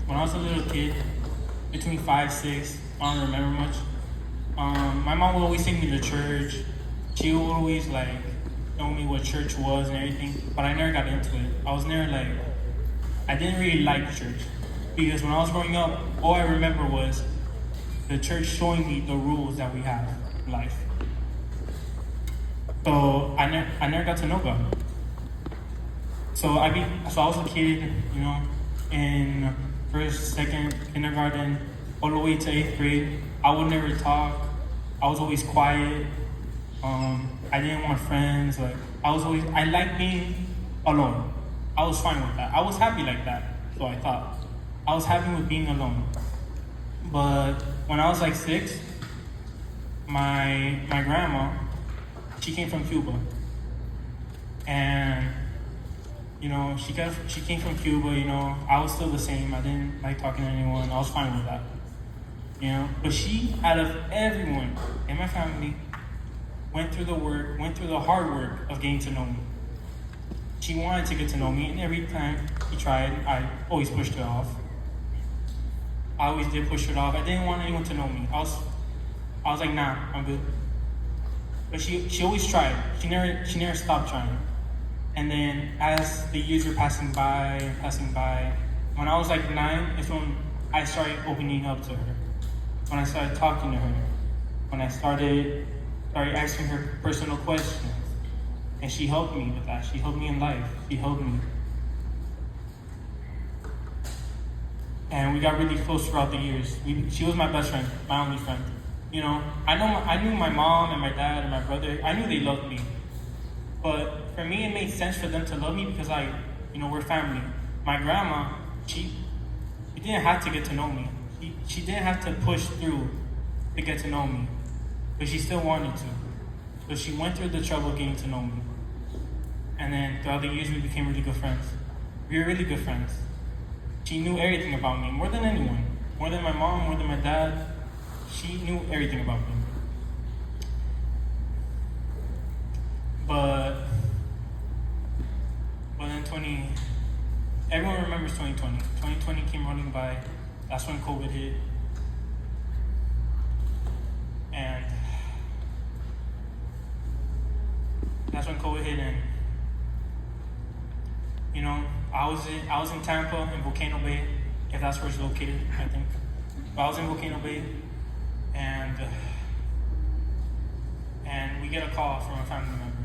when I was a little kid, between 5, 6, I don't remember much. My mom would always take me to church. She would always like show me what church was and everything, but I never got into it. I was never like, I didn't really like church because when I was growing up, all I remember was the church showing me the rules that we have in life. So I never got to know God. So I was a kid, in first, second, kindergarten, all the way to 8th grade. I would never talk. I was always quiet. I didn't want friends. I liked being alone. I was fine with that. I was happy like that. So I thought. I was happy with being alone. But when I was like 6, my grandma, she came from Cuba. And she came from Cuba, I was still the same. I didn't like talking to anyone. I was fine with that. But she, out of everyone in my family, went through the hard work of getting to know me. She wanted to get to know me, and every time she tried, I always pushed her off. I always did push her off. I didn't want anyone to know me. I was like, nah, I'm good. But she always tried. She never stopped trying. And then as the years were passing by, when I was like 9, is when I started opening up to her. When I started talking to her. When I started asking her personal questions. And she helped me with that. She helped me in life. She helped me. And we got really close throughout the years. She was my best friend, my only friend. I knew my mom and my dad and my brother. I knew they loved me. But for me, it made sense for them to love me because we're family. My grandma, she didn't have to get to know me. She didn't have to push through to get to know me. But she still wanted to. So she went through the trouble of getting to know me. And then throughout the years, we became really good friends. We were really good friends. She knew everything about me, more than anyone. More than my mom, more than my dad. She knew everything about me. But then everyone remembers 2020. 2020 came running by. That's when COVID hit. And I was in Tampa, in Volcano Bay, if that's where it's located, I think. But I was in Volcano Bay, and we get a call from a family member.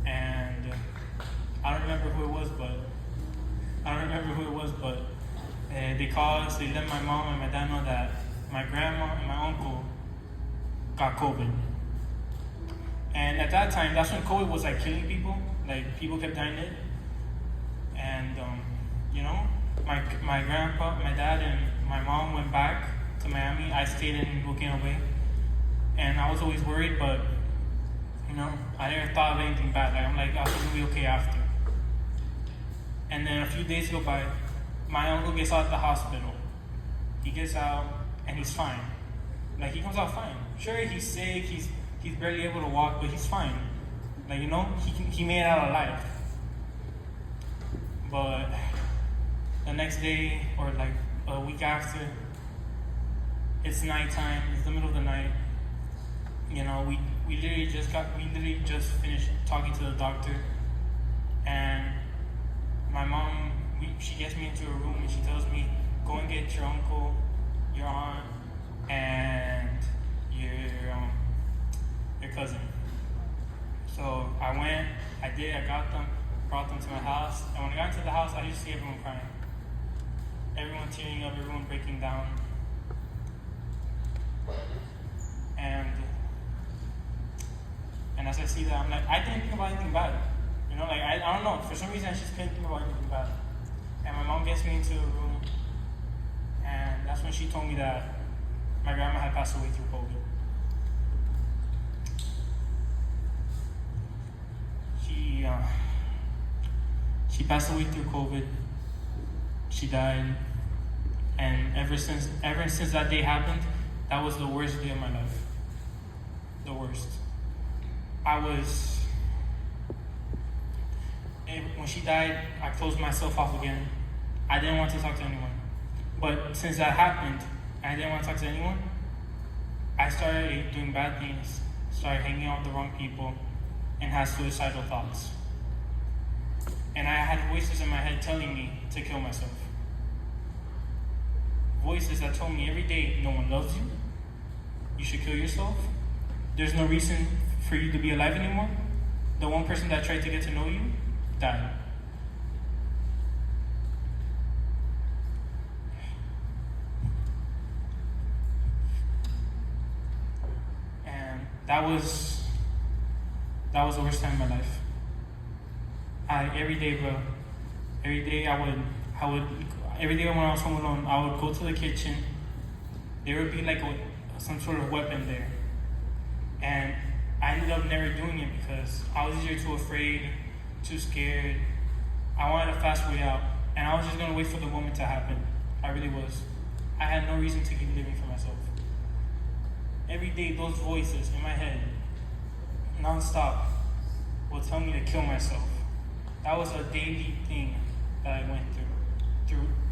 And I don't remember who it was, but they called us, they let my mom and my dad know that my grandma and my uncle got COVID. And at that time, that's when COVID was killing people. People kept dying it. And, my grandpa, my dad, and my mom went back to Miami. I stayed in Volcano Bay. And I was always worried, but, I never thought of anything bad. I'm like, I was going to be okay after. And then a few days go by, my uncle gets out of the hospital. He gets out, and he's fine. He comes out fine. Sure, he's sick, he's barely able to walk, but he's fine. He made it out alive. But the next day, or a week after, it's nighttime, it's the middle of the night. We literally just finished talking to the doctor, and my mom, she gets me into a room and she tells me, go and get your uncle, your aunt, and your cousin. So I went, I got them, brought them to my house, and when I got to the house, I just see everyone crying. Everyone tearing up, everyone breaking down. And as I see that, I'm like, I didn't think about anything bad. I don't know, for some reason I just couldn't think about anything bad. And my mom gets me into a room, and that's when she told me that my grandma had passed away through COVID. She passed away through COVID. She died, and ever since that day happened, that was the worst day of my life. The worst. When she died, I closed myself off again. I didn't want to talk to anyone. But since that happened, and I didn't want to talk to anyone, I started doing bad things, started hanging out with the wrong people, and had suicidal thoughts. And I had voices in my head telling me to kill myself. Voices that told me every day, no one loves you, you should kill yourself, there's no reason for you to be alive anymore. The one person that tried to get to know you died. And that was the worst time in my life. Every day, bro. Every day every day when I was home alone, I would go to the kitchen. There would be like some sort of weapon there. And I ended up never doing it because I was either too afraid, too scared. I wanted a fast way out. And I was just going to wait for the moment to happen. I really was. I had no reason to keep living for myself. Every day, those voices in my head, non-stop, would tell me to kill myself. That was a daily thing that I went through.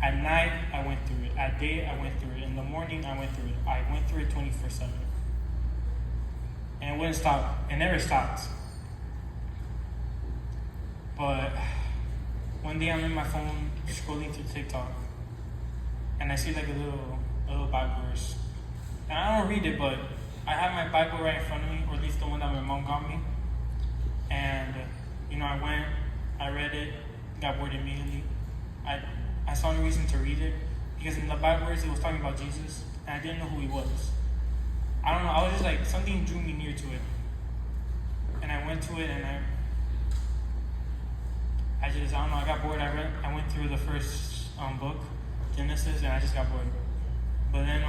At night, I went through it. At day, I went through it. In the morning, I went through it. I went through it 24/7. And it wouldn't stop. It never stopped. But one day I'm in my phone scrolling through TikTok, and I see like a little Bible verse. And I don't read it, but I have my Bible right in front of me, or at least the one that my mom got me. And I went, I read it, got bored immediately. I saw no reason to read it because in the Bible verse it was talking about Jesus, and I didn't know who he was. I don't know, I was just like, something drew me near to it. And I went to it and I don't know, I got bored. I went through the first book, Genesis, and I just got bored. But then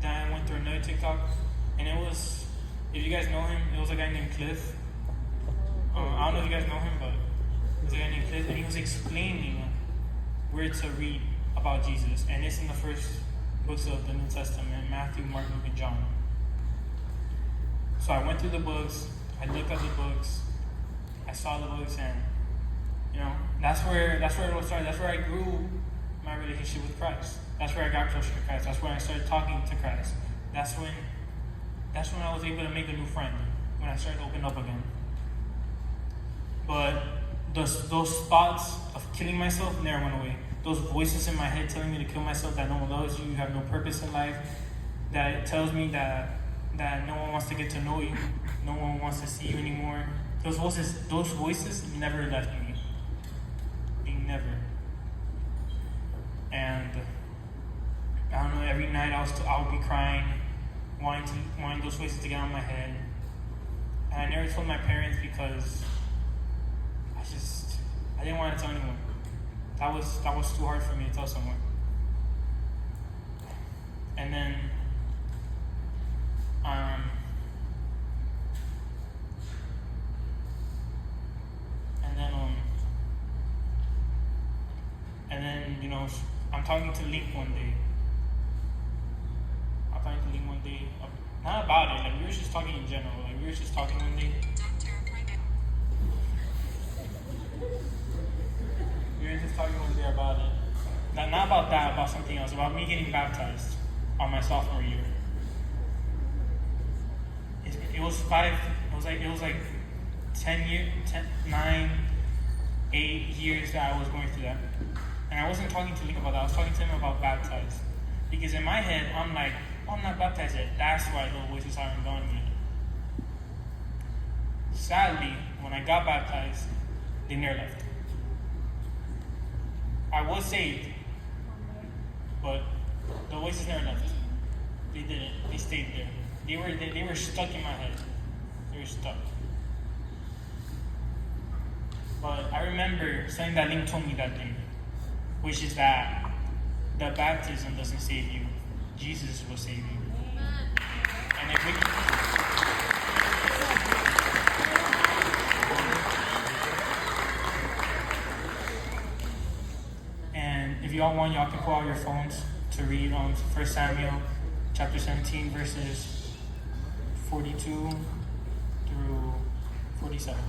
I went through another TikTok, and it was, if you guys know him, it was a guy named Cliff. I don't know if you guys know him, but it was a guy named Cliff, and he was explaining where to read about Jesus, and it's in the first books of the New Testament, Matthew, Mark, Luke, and John. So I went through the books, I looked at the books, I saw the books, and that's where it all started. That's where I grew my relationship with Christ. That's where I got closer to Christ. That's when I started talking to Christ. That's when I was able to make a new friend, when I started to open up again. But those thoughts of killing myself never went away. Those voices in my head telling me to kill myself, that no one loves you, you have no purpose in life, that it tells me that no one wants to get to know you, no one wants to see you anymore. Those voices never left me. They never. And I don't know, every night I would be crying, wanting those voices to get out of my head. And I never told my parents because I didn't want to tell anyone. That was too hard for me to tell someone. And then I'm talking to Link one day. Not about it, like we were just talking in general. Like we were just talking one day. We were just talking one day about it. Not about that, about something else, about me getting baptized on my sophomore year. It was 8 years that I was going through that. And I wasn't talking to Link about that, I was talking to him about baptized. Because in my head, I'm like, I'm not baptized yet. That's why the voices aren't gone yet. Sadly, when I got baptized, they never left. I was saved, but the voices never left. They didn't. They stayed there. They were stuck in my head. They were stuck. But I remember something that Link told me that day, which is that the baptism doesn't save you. Jesus will save you. And if we if y'all want, y'all can pull out your phones to read 1 Samuel chapter 17, verses 42 through 47.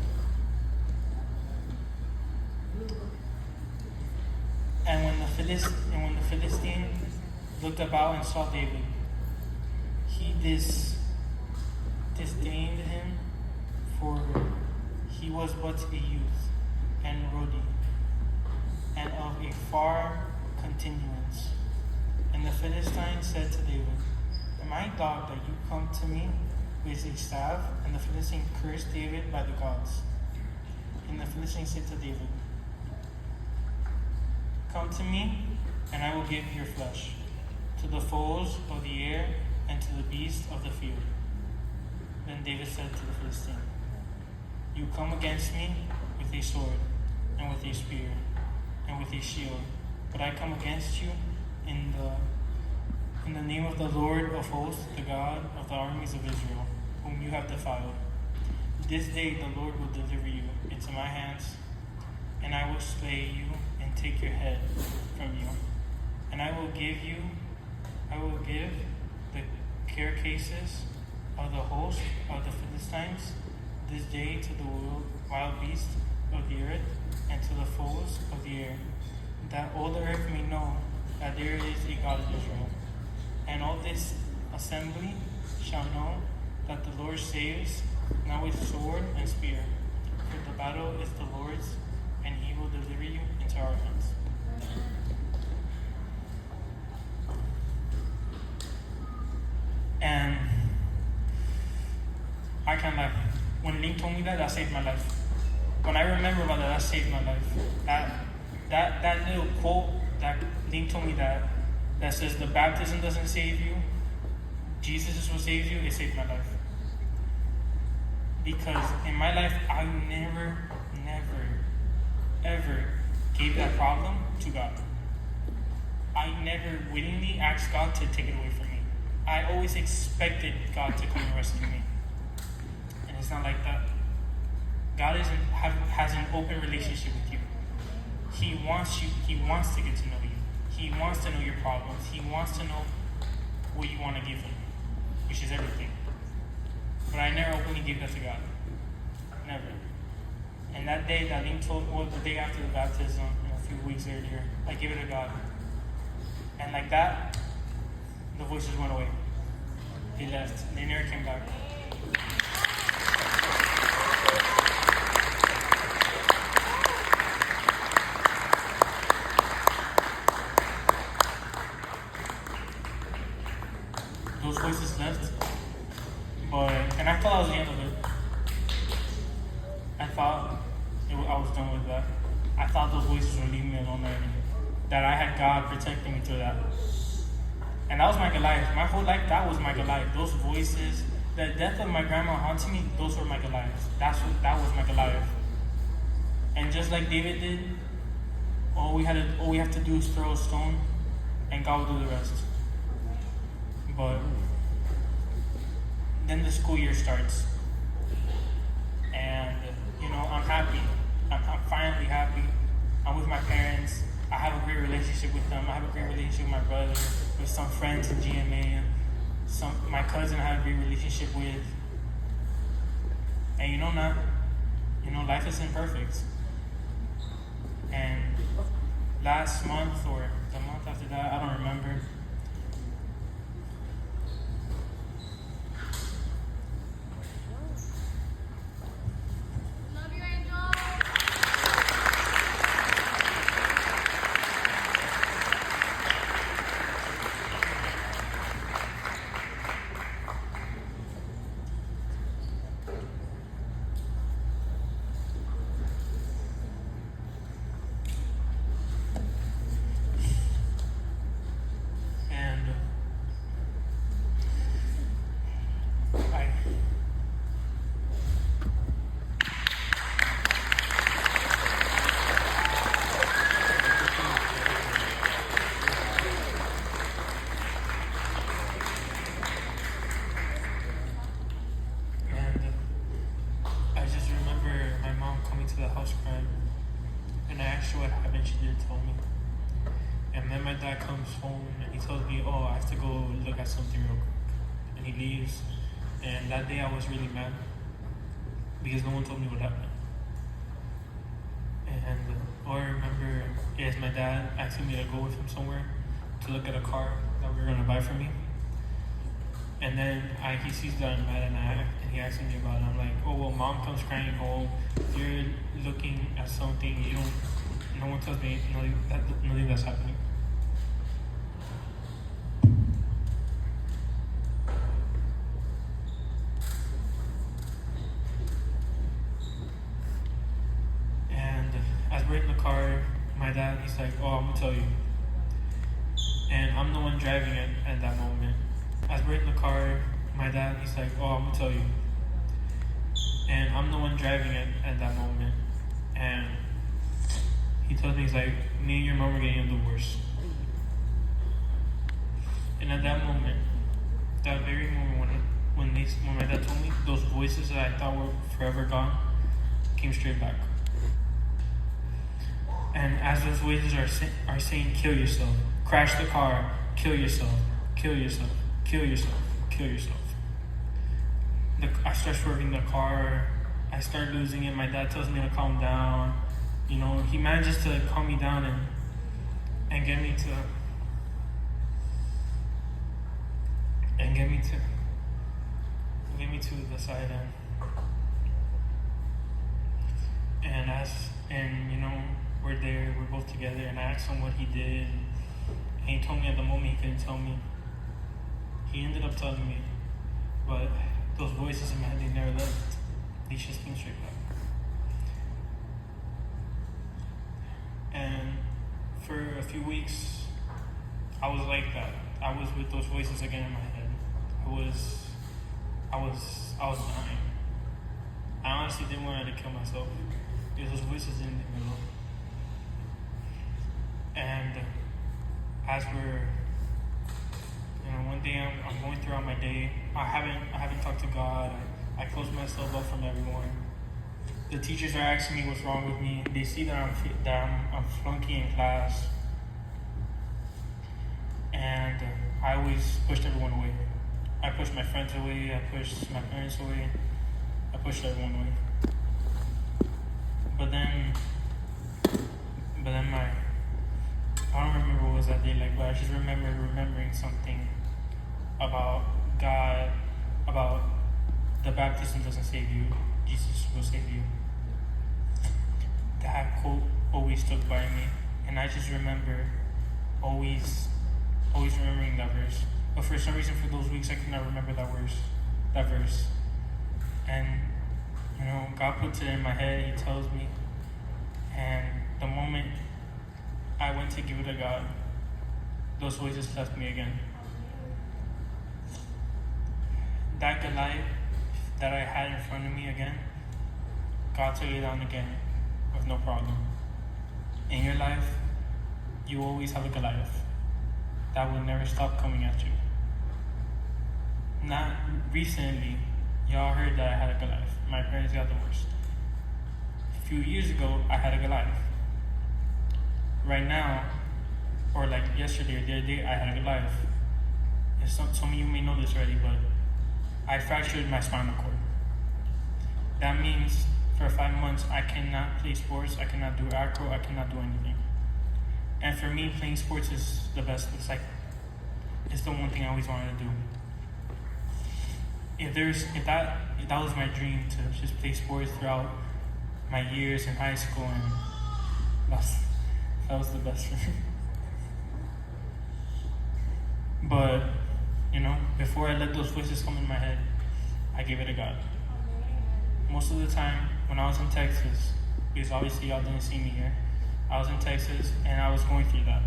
And when the Philistine looked about and saw David, he disdained him, for he was but a youth and ruddy, and of a far continuance. And the Philistine said to David, Am I dog that you come to me with a staff? And the Philistine cursed David by the gods. And the Philistine said to David, Come to me, and I will give your flesh to the fowls of the air and to the beasts of the field. Then David said to the Philistine, You come against me with a sword, and with a spear, and with a shield, but I come against you in the name of the Lord of hosts, the God of the armies of Israel, whom you have defiled. This day the Lord will deliver you into my hands, and I will slay you and take your head from you. And I will give the carcasses of the host of the Philistines this day to the wild beasts of the earth and to the fowls of the air, that all the earth may know that there is a God in Israel. And all this assembly shall know that the Lord saves, not with sword and spear, for the battle is the Lord's, and he will deliver you into our hands. And I kind of, when Link told me that saved my life. When I remember about that saved my life. That little quote that Link told me that says the baptism doesn't save you, Jesus is what saves you, it saved my life. Because in my life, I never, ever gave that problem to God. I never willingly asked God to take it away from me. I always expected God to come and rescue me. And it's not like that. God has an open relationship with you. He wants to get to know you. He wants to know your problems. He wants to know what you want to give him, which is everything. But I never openly gave that to God. Never. And that day that Link told, the day after the baptism, a few weeks earlier, I gave it to God. And like that, the voices went away. They left. They never came back. Those voices left. And I thought that was the end of it. I thought I was done with that. I thought those voices were leaving me alone already. That I had God protecting me through that. And that was my Goliath. My whole life, that was my Goliath. Those voices, the death of my grandma haunting me, those were my Goliaths. That was my Goliath. And just like David did, all we have to do is throw a stone, and God will do the rest. But then the school year starts, and I'm happy. I'm finally happy. I'm with my parents. I have a great relationship with them. I have a great relationship with my brother, with some friends in GMA, my cousin I have a great relationship with. And life isn't perfect. And last month or the month after that, I don't remember. My dad comes home and he tells me, I have to go look at something real quick. And he leaves. And that day I was really mad because no one told me what happened. And All I remember is my dad asking me to go with him somewhere to look at a car that we were gonna buy for me. And then he sees that I'm mad and he asks me about it. I'm like, oh well, mom comes crying home. You're looking at something you don't. No one tells me nothing that's happening. And as we're in the car, my dad, he's like, oh, I'm gonna tell you. And I'm the one driving it at that moment. As we're in the car, my dad, he's like, oh, I'm gonna tell you. And I'm the one driving it at that moment. And he tells me, he's like, me and your mom are getting a divorce. And at that moment, that very moment when my dad told me, those voices that I thought were forever gone came straight back. And as those voices are saying, kill yourself, crash the car, kill yourself, kill yourself, kill yourself, kill yourself. I start swerving the car, I start losing it. My dad tells me to calm down. You know, he manages to calm me down and get me to the side and you know, we're there, we're both together, and I asked him what he did, and he told me at the moment he couldn't tell me. He ended up telling me, but those voices in my head, they never left. They just came straight back. And for a few weeks, I was like that. I was with those voices again in my head. I was dying. I honestly didn't want to kill myself because those voices didn't leave me alone. And as we're, you know, one day I'm going throughout my day. I haven't talked to God. I closed myself up from everyone. The teachers are asking me what's wrong with me. They see that I'm flunking in class, and I always pushed everyone away. I pushed my friends away. I pushed my parents away. I pushed everyone away. But then I don't remember what was that day like, but I just remembering something about God, about the baptism doesn't save you, Jesus will save you. That quote always stuck by me, and I just remember always remembering that verse. But for some reason, for those weeks, I could not remember that verse. And you know, God puts it in my head. He tells me, and the moment I went to give it to God, those voices left me again. That Goliath that I had in front of me again, God took it down again with no problem. In your life, you always have a Goliath that will never stop coming at you. Not recently, y'all heard that I had a Goliath. My parents got divorced. A few years ago, I had a Goliath. Right now, or like yesterday or the other day, I had a Goliath. And some of you may know this already, but I fractured my spinal cord. That means for 5 months, I cannot play sports, I cannot do acro, I cannot do anything. And for me, playing sports is the best. It's the one thing I always wanted to do. If that was my dream, to just play sports throughout my years in high school, and that was the best for me. But you know, before I let those voices come in my head, I gave it to God. Most of the time, when I was in Texas, because obviously y'all didn't see me here, I was in Texas and I was going through that.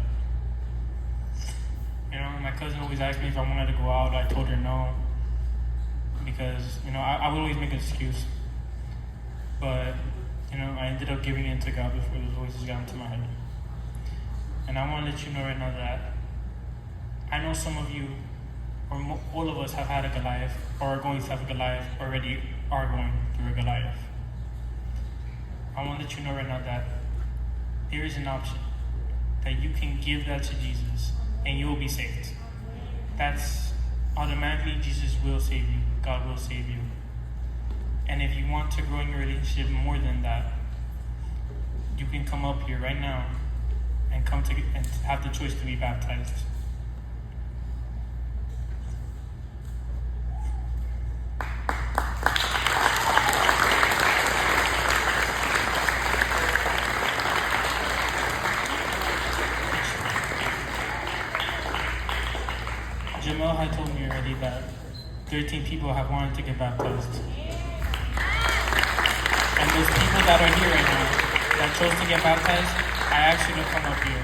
You know, my cousin always asked me if I wanted to go out. I told her no, because you know, I would always make an excuse. But you know, I ended up giving in to God before those voices got into my head. And I want to let you know right now that I know some of you, or all of us, have had a Goliath, or are going to have a Goliath, already are going through a Goliath. I want to let you know right now that there is an option, that you can give that to Jesus and you will be saved. That's automatically, Jesus will save you. God will save you. And if you want to grow in your relationship more than that, you can come up here right now and come to and have the choice to be baptized. Jamel had told me already that 13 people have wanted to get baptized. And those people that are here right now that chose to get baptized, I ask you to come up here.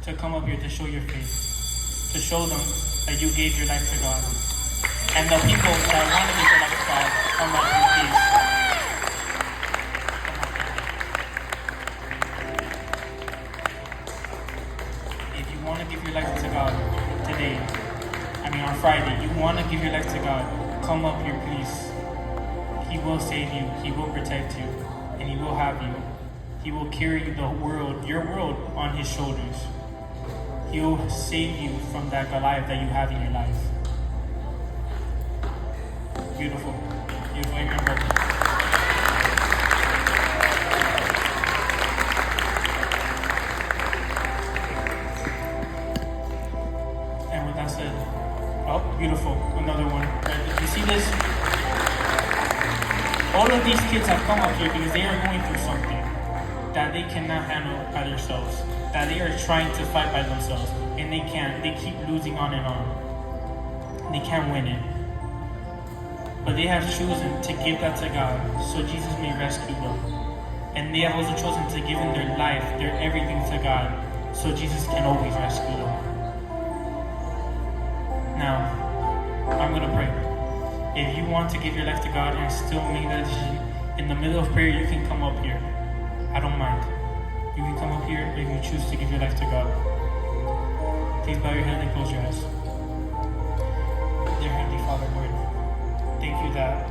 To come up here to show your faith. To show them that you gave your life to God. And the people that want to give their life to God, come up here, please. If you want to give your life to God today, on Friday, you want to give your life to God, come up here, please. He will save you. He will protect you. And He will have you. He will carry the world, your world, on His shoulders. He will save you from that Goliath that you have in your life. Beautiful. Beautiful. Amen, brother. And with that said, oh, beautiful. Another one. Right? You see this? All of these kids have come up here because they are going through something that they cannot handle by themselves. That they are trying to fight by themselves. And they can't. They keep losing on and on. They can't win it. But they have chosen to give that to God so Jesus may rescue them. And they have also chosen to give in their life, their everything to God so Jesus can always rescue them. Now, I'm going to pray. If you want to give your life to God and still make that decision, in the middle of prayer, you can come up here. I don't mind. You can come up here if you choose to give your life to God. Please bow your head and close your eyes. Dear Heavenly Father, Lord, thank you that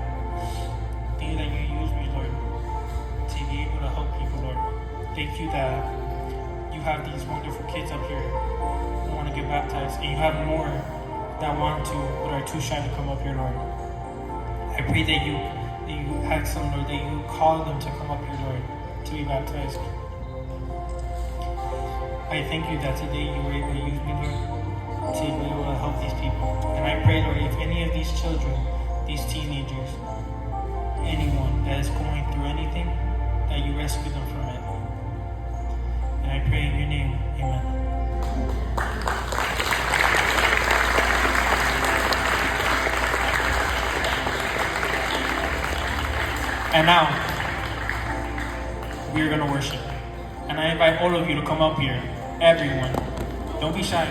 you use me, Lord, to be able to help people, Lord. Thank you that you have these wonderful kids up here who want to get baptized, and you have more that want to, but are too shy to come up here, Lord. I pray that you ask them, Lord, that you call them to come up here, Lord, to be baptized. I thank you that today you were able to use me, Lord, to be able to help these people. And I pray, Lord, if any of these children, these teenagers, anyone that is going through anything, that you rescue them from it. And I pray in your name, amen. And now, we are going to worship. And I invite all of you to come up here. Everyone. Don't be shy.